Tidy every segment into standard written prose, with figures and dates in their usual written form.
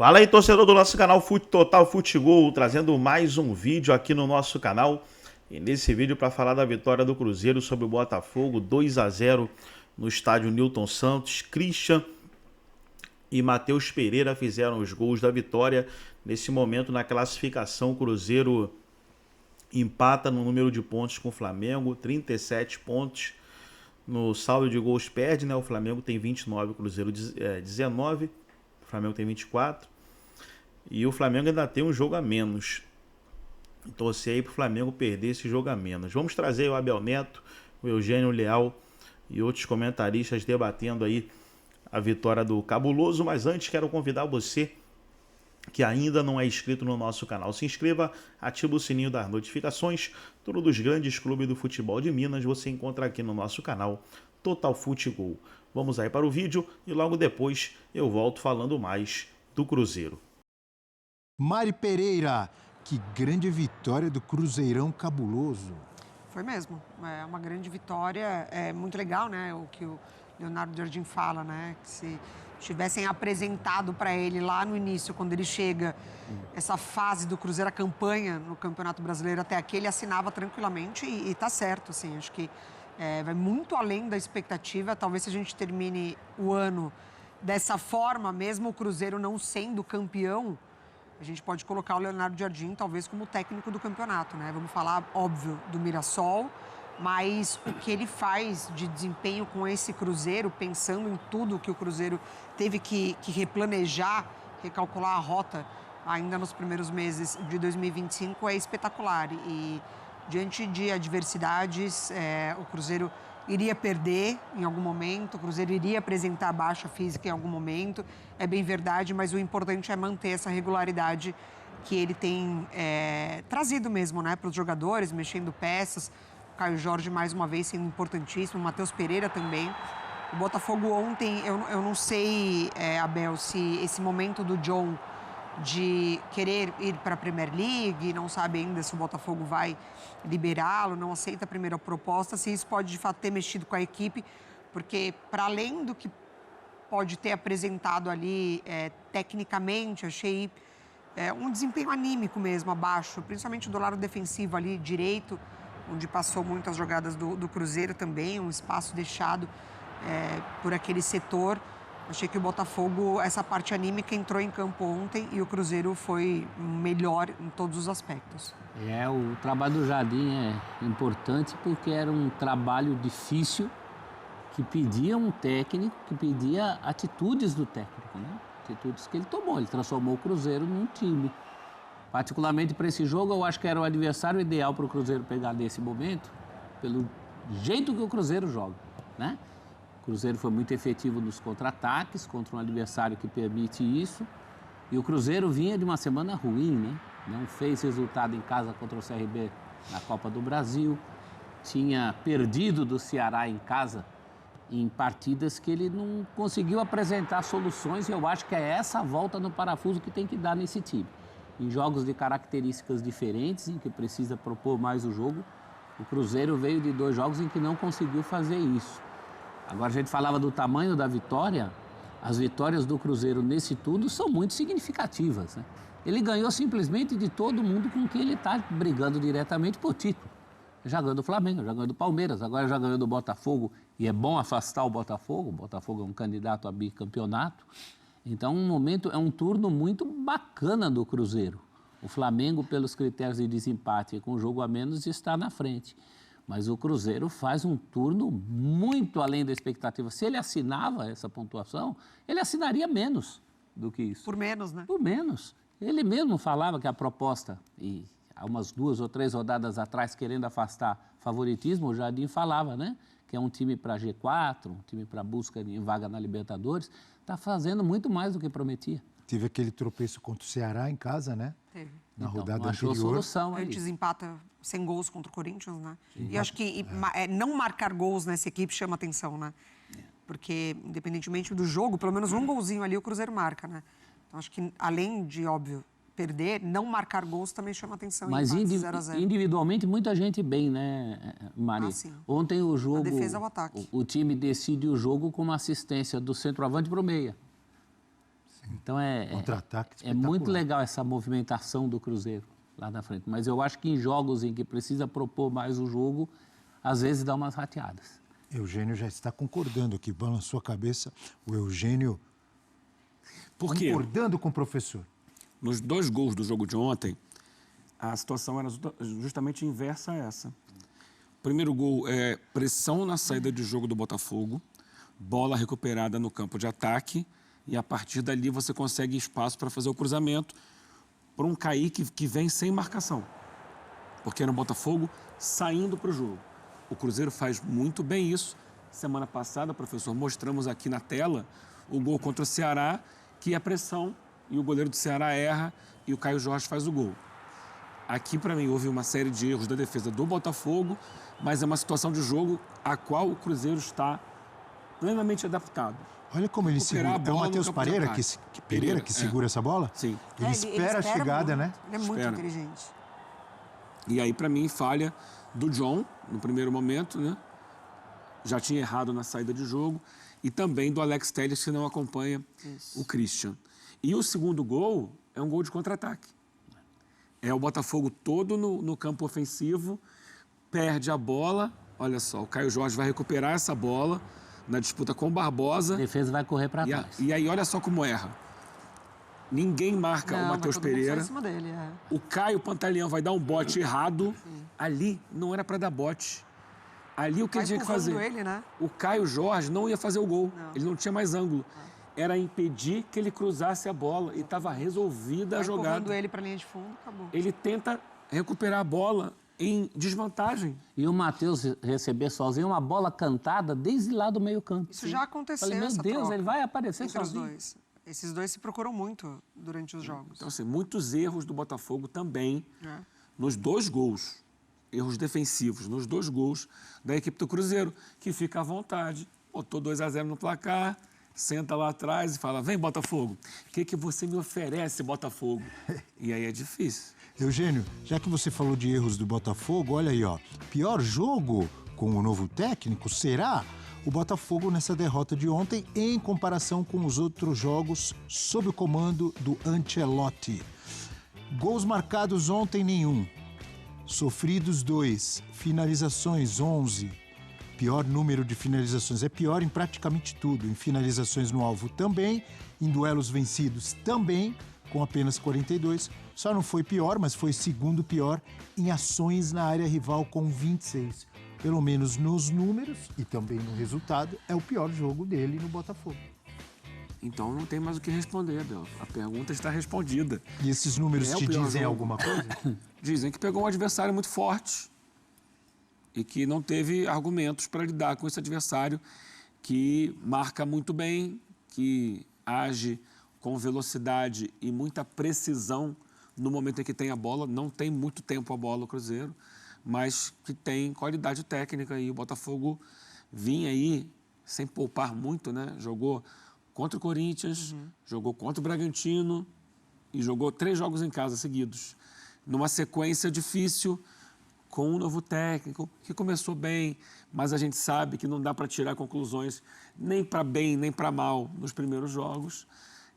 Fala aí, torcedor do nosso canal Total Futebol, trazendo mais um vídeo aqui no nosso canal. E nesse vídeo para falar da vitória do Cruzeiro sobre o Botafogo, 2-0 no estádio Newton Santos. Christian e Matheus Pereira fizeram os gols da vitória. Nesse momento, na classificação, o Cruzeiro empata no número de pontos com o Flamengo, 37 pontos. No saldo de gols perde, né? O Flamengo tem 29, o Cruzeiro 19. O Flamengo tem 24. E o Flamengo ainda tem um jogo a menos. Torcer aí pro Flamengo perder esse jogo a menos. Vamos trazer o Abel Neto, o Eugênio Leal e outros comentaristas debatendo aí a vitória do Cabuloso. Mas antes quero convidar você que ainda não é inscrito no nosso canal. Se inscreva, ativa o sininho das notificações. Tudo dos grandes clubes do futebol de Minas você encontra aqui no nosso canal Total Futebol. Vamos aí para o vídeo e logo depois eu volto falando mais do Cruzeiro. Mari Pereira, que grande vitória do Cruzeirão Cabuloso. Foi mesmo, é uma grande vitória, é muito legal, né, o que o Leonardo Jardim fala, né, que se tivessem apresentado para ele lá no início, quando ele chega, essa fase do Cruzeiro, a campanha no Campeonato Brasileiro até aqui, ele assinava tranquilamente e tá certo, assim, acho que vai muito além da expectativa. Talvez se a gente termine o ano dessa forma, mesmo o Cruzeiro não sendo campeão, a gente pode colocar o Leonardo Jardim talvez como técnico do campeonato, né? Vamos falar, óbvio, do Mirassol, mas o que ele faz de desempenho com esse Cruzeiro, pensando em tudo que o Cruzeiro teve que replanejar, recalcular a rota ainda nos primeiros meses de 2025, é espetacular. E diante de adversidades, o Cruzeiro iria perder em algum momento, o Cruzeiro iria apresentar baixa física em algum momento, é bem verdade, mas o importante é manter essa regularidade que ele tem trazido mesmo, né, para os jogadores, mexendo peças. O Caio Jorge, mais uma vez, sendo importantíssimo, o Matheus Pereira também. O Botafogo ontem, eu não sei, Abel, se esse momento do John de querer ir para a Premier League, não sabe ainda se o Botafogo vai liberá-lo, não aceita a primeira proposta, se isso pode de fato ter mexido com a equipe, porque para além do que pode ter apresentado ali tecnicamente, achei um desempenho anímico mesmo abaixo, principalmente do lado defensivo ali direito, onde passou muitas jogadas do Cruzeiro também, um espaço deixado por aquele setor. Achei que o Botafogo, essa parte anímica, entrou em campo ontem e o Cruzeiro foi melhor em todos os aspectos. O trabalho do Jardim é importante porque era um trabalho difícil que pedia um técnico, que pedia atitudes do técnico, né? Atitudes que ele tomou, ele transformou o Cruzeiro num time. Particularmente para esse jogo, eu acho que era o adversário ideal para o Cruzeiro pegar nesse momento, pelo jeito que o Cruzeiro joga, né? O Cruzeiro foi muito efetivo nos contra-ataques contra um adversário que permite isso. E o Cruzeiro vinha de uma semana ruim, né? Não fez resultado em casa contra o CRB na Copa do Brasil. Tinha perdido do Ceará em casa em partidas que ele não conseguiu apresentar soluções. E eu acho que é essa volta no parafuso que tem que dar nesse time. Em jogos de características diferentes, em que precisa propor mais o jogo, o Cruzeiro veio de 2 jogos em que não conseguiu fazer isso. Agora, a gente falava do tamanho da vitória. As vitórias do Cruzeiro nesse tudo são muito significativas, né? Ele ganhou simplesmente de todo mundo com quem ele está brigando diretamente por título. Já ganhou do Flamengo, já ganhou do Palmeiras, agora já ganhou do Botafogo. E é bom afastar o Botafogo. O Botafogo é um candidato a bicampeonato. Então, é um turno muito bacana do Cruzeiro. O Flamengo, pelos critérios de desempate e com o jogo a menos, está na frente. Mas o Cruzeiro faz um turno muito além da expectativa. Se ele assinava essa pontuação, ele assinaria menos do que isso. Por menos, né? Por menos. Ele mesmo falava que a proposta, e há umas 2 ou 3 rodadas atrás, querendo afastar favoritismo, o Jardim falava, né? Que é um time para G4, um time para busca de vaga na Libertadores, está fazendo muito mais do que prometia. Teve aquele tropeço contra o Ceará em casa, né? Teve. Na rodada não achou anterior. Solução ali. Antes empata sem gols contra o Corinthians, né? E acho que não marcar gols nessa equipe chama atenção, né? Porque, independentemente do jogo, pelo menos um golzinho ali o Cruzeiro marca, né? Então, acho que, além de, óbvio, perder, não marcar gols também chama atenção. Mas 0 a 0. individualmente, muita gente bem, né, Mari? Sim. Ontem o jogo... A defesa ao ataque. O time decide o jogo com uma assistência do centroavante para o meia. Sim. Então Contra-ataque é muito espetacular. legal essa movimentação do Cruzeiro lá na frente. Mas eu acho que em jogos em que precisa propor mais o jogo, às vezes dá umas rateadas. Eugênio já está concordando aqui, balançou a cabeça. O Eugênio Por quê? concordando com o professor. Nos 2 gols do jogo de ontem, a situação era justamente inversa a essa. O primeiro gol é pressão na saída de jogo do Botafogo, bola recuperada no campo de ataque, e a partir dali você consegue espaço para fazer o cruzamento para um Kaique que vem sem marcação. Porque era o Botafogo saindo para o jogo. O Cruzeiro faz muito bem isso. Semana passada, professor, mostramos aqui na tela o gol contra o Ceará, que é a pressão, e o goleiro do Ceará erra e o Caio Jorge faz o gol. Aqui, para mim, houve uma série de erros da defesa do Botafogo, mas é uma situação de jogo a qual o Cruzeiro está plenamente adaptado. Olha como ele Recuperar segura. a É o bola no Matheus campo de Pereira ataque. Pereira que segura essa bola? Sim. Ele espera a chegada, muito. né? Ele é muito Espera. inteligente. E aí, para mim, falha do John, no primeiro momento, né? Já tinha errado na saída de jogo. E também do Alex Telles, que não acompanha o Christian. E o segundo gol é um gol de contra-ataque. É o Botafogo todo no campo ofensivo, perde a bola. Olha só, o Caio Jorge vai recuperar essa bola na disputa com o Barbosa. A defesa vai correr para trás. E aí, olha só como erra. Ninguém marca o Matheus vai todo mundo só Pereira. em cima dele, é. O Caio Pantaleão vai dar um bote errado. Ali não era para dar bote. Ali o que ele tinha que fazer? Ele, né? O Caio Jorge não ia fazer o gol. Não. Ele não tinha mais ângulo. Era impedir que ele cruzasse a bola. E estava resolvida a Vai jogada. empurrando ele pra linha de fundo, acabou. Ele tenta recuperar a bola em desvantagem. E o Matheus receber sozinho uma bola cantada desde lá do meio campo. Isso já aconteceu, Falei, meu essa Deus, troca ele vai aparecer entre os sozinho. dois. Esses dois se procuram muito durante os jogos. Então, assim, muitos erros do Botafogo também É. nos 2 gols. Erros defensivos nos 2 gols da equipe do Cruzeiro, que fica à vontade. Botou 2-0 no placar, senta lá atrás e fala, vem, Botafogo, o que você me oferece, Botafogo? E aí é difícil. Eugênio, já que você falou de erros do Botafogo, olha aí, ó. Pior jogo com o novo técnico será o Botafogo nessa derrota de ontem em comparação com os outros jogos sob o comando do Ancelotti. Gols marcados ontem, nenhum. Sofridos, 2. Finalizações, 11. Pior número de finalizações. É pior em praticamente tudo. Em finalizações no alvo também. Em duelos vencidos também, com apenas 42. Só não foi pior, mas foi segundo pior em ações na área rival com 26. Pelo menos nos números e também no resultado, é o pior jogo dele no Botafogo. Então não tem mais o que responder, Abel. A pergunta está respondida. E esses números É o te pior dizem jogo. alguma coisa? Dizem que pegou um adversário muito forte e que não teve argumentos para lidar com esse adversário que marca muito bem, que age com velocidade e muita precisão no momento em que tem a bola. Não tem muito tempo a bola o Cruzeiro, mas que tem qualidade técnica. E o Botafogo vinha aí sem poupar muito, né? Jogou contra o Corinthians, jogou contra o Bragantino e jogou 3 jogos em casa seguidos. Numa sequência difícil, com um novo técnico, que começou bem, mas a gente sabe que não dá para tirar conclusões nem para bem, nem para mal nos primeiros jogos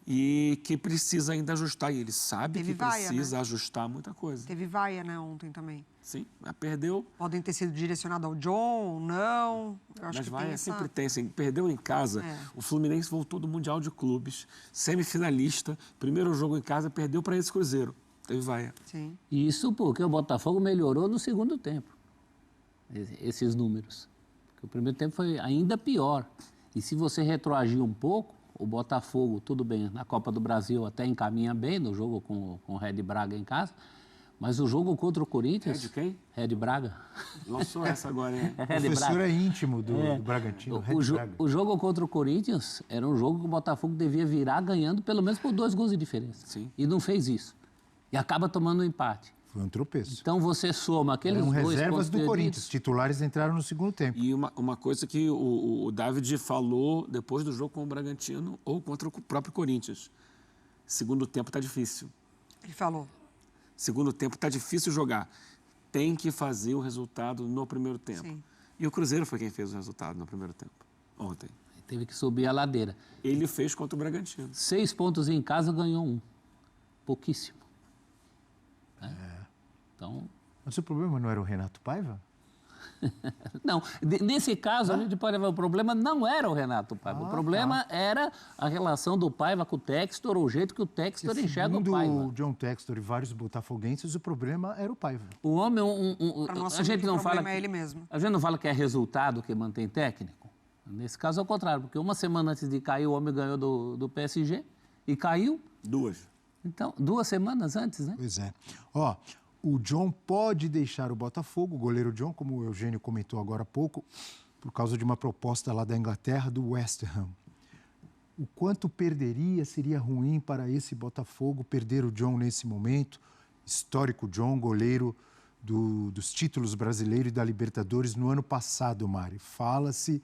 e que precisa ainda ajustar. E ele sabe Teve que vaia, precisa né? ajustar muita coisa. Teve vaia, né, ontem também. Sim, mas perdeu. Podem ter sido direcionados ao John, não. Eu acho Mas que vaia tem essa... sempre tem. Assim, perdeu em casa. É. O Fluminense voltou do Mundial de Clubes, semifinalista, primeiro jogo em casa, perdeu para esse Cruzeiro. Teve vaia. Sim. Isso porque o Botafogo melhorou no segundo tempo, esses números. Porque o primeiro tempo foi ainda pior. E se você retroagir um pouco, o Botafogo, tudo bem, na Copa do Brasil até encaminha bem no jogo com o Red Braga em casa, mas o jogo contra o Corinthians... Red quem? Red Braga. Lançou essa agora, hein? O professor é íntimo do Bragantino, Red Braga. O jogo contra o Corinthians era um jogo que o Botafogo devia virar ganhando pelo menos por 2 gols de diferença. Sim. E não fez isso. E acaba tomando um empate. Foi um tropeço. Então você soma aqueles Eram dois reservas pontos do perdidos. Corinthians. Titulares entraram no segundo tempo. E uma coisa que o David falou depois do jogo com o Bragantino ou contra o próprio Corinthians. Segundo tempo tá difícil. Ele falou. Segundo tempo tá difícil jogar. Tem que fazer o resultado no primeiro tempo. Sim. E o Cruzeiro foi quem fez o resultado no primeiro tempo, ontem. teve que subir a ladeira. Ele fez contra o Bragantino. 6 pontos em casa, ganhou 1. Pouquíssimo. Né? Então, Mas o problema não era o Renato Paiva? não, nesse caso, a gente pode ver, o problema não era o Renato Paiva. O problema era a relação do Paiva com o Textor, o jeito que o Textor enxerga o Paiva. Segundo o John Textor e vários botafoguenses, o problema era o Paiva. O homem, Pra não a assumir gente que o não fala problema é ele mesmo. A gente não fala que é resultado que mantém técnico. Nesse caso é o contrário, porque uma semana antes de cair, o homem ganhou do PSG e caiu. 2. Então, 2 semanas antes, né? Pois é. Ó, o John pode deixar o Botafogo, o goleiro John, como o Eugênio comentou agora há pouco, por causa de uma proposta lá da Inglaterra, do West Ham. O quanto perderia, seria ruim para esse Botafogo perder o John nesse momento. Histórico John, goleiro dos títulos brasileiros e da Libertadores no ano passado, Mari. Fala-se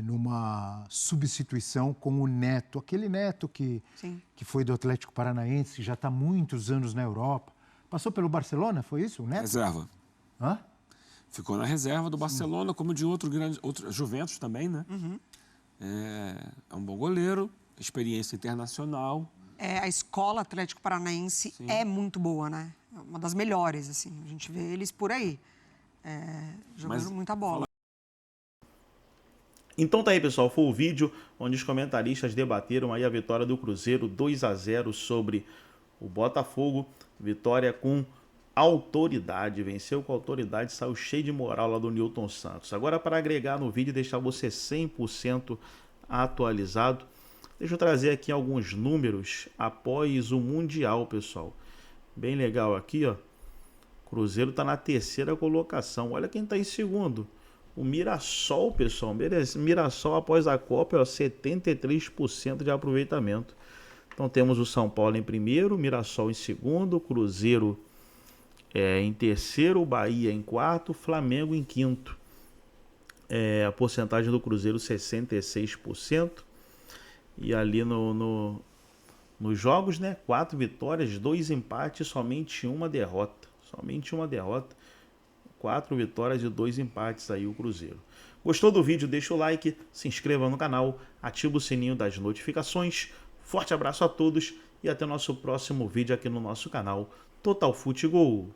numa substituição com o Neto, aquele Neto que foi do Atlético Paranaense, que já está há muitos anos na Europa. Passou pelo Barcelona, foi isso, o Neto? Reserva. Hã? Ficou na reserva do Barcelona, como de outro Juventus também, né? É um bom goleiro, experiência internacional. A escola Atlético Paranaense é muito boa, né? É uma das melhores, assim. A gente vê eles por aí, jogando muita bola. Então tá aí, pessoal, foi o vídeo onde os comentaristas debateram aí a vitória do Cruzeiro 2-0 sobre o Botafogo. Vitória com autoridade, venceu com autoridade, saiu cheio de moral lá do Newton Santos. Agora, para agregar no vídeo e deixar você 100% atualizado, deixa eu trazer aqui alguns números após o Mundial, pessoal. Bem legal aqui, ó. Cruzeiro está na 3ª colocação. Olha quem está em segundo. O Mirassol, pessoal. Mirassol após a Copa, ó, 73% de aproveitamento. Então temos o São Paulo em primeiro, Mirassol em segundo, Cruzeiro em terceiro, Bahia em quarto, Flamengo em quinto. A porcentagem do Cruzeiro 66%. E ali nos jogos, né, 4 vitórias, 2 empates, somente uma derrota. Somente uma derrota. 4 vitórias e 2 empates aí o Cruzeiro. Gostou do vídeo? Deixa o like, se inscreva no canal, ativa o sininho das notificações. Forte abraço a todos e até o nosso próximo vídeo aqui no nosso canal Total Futebol.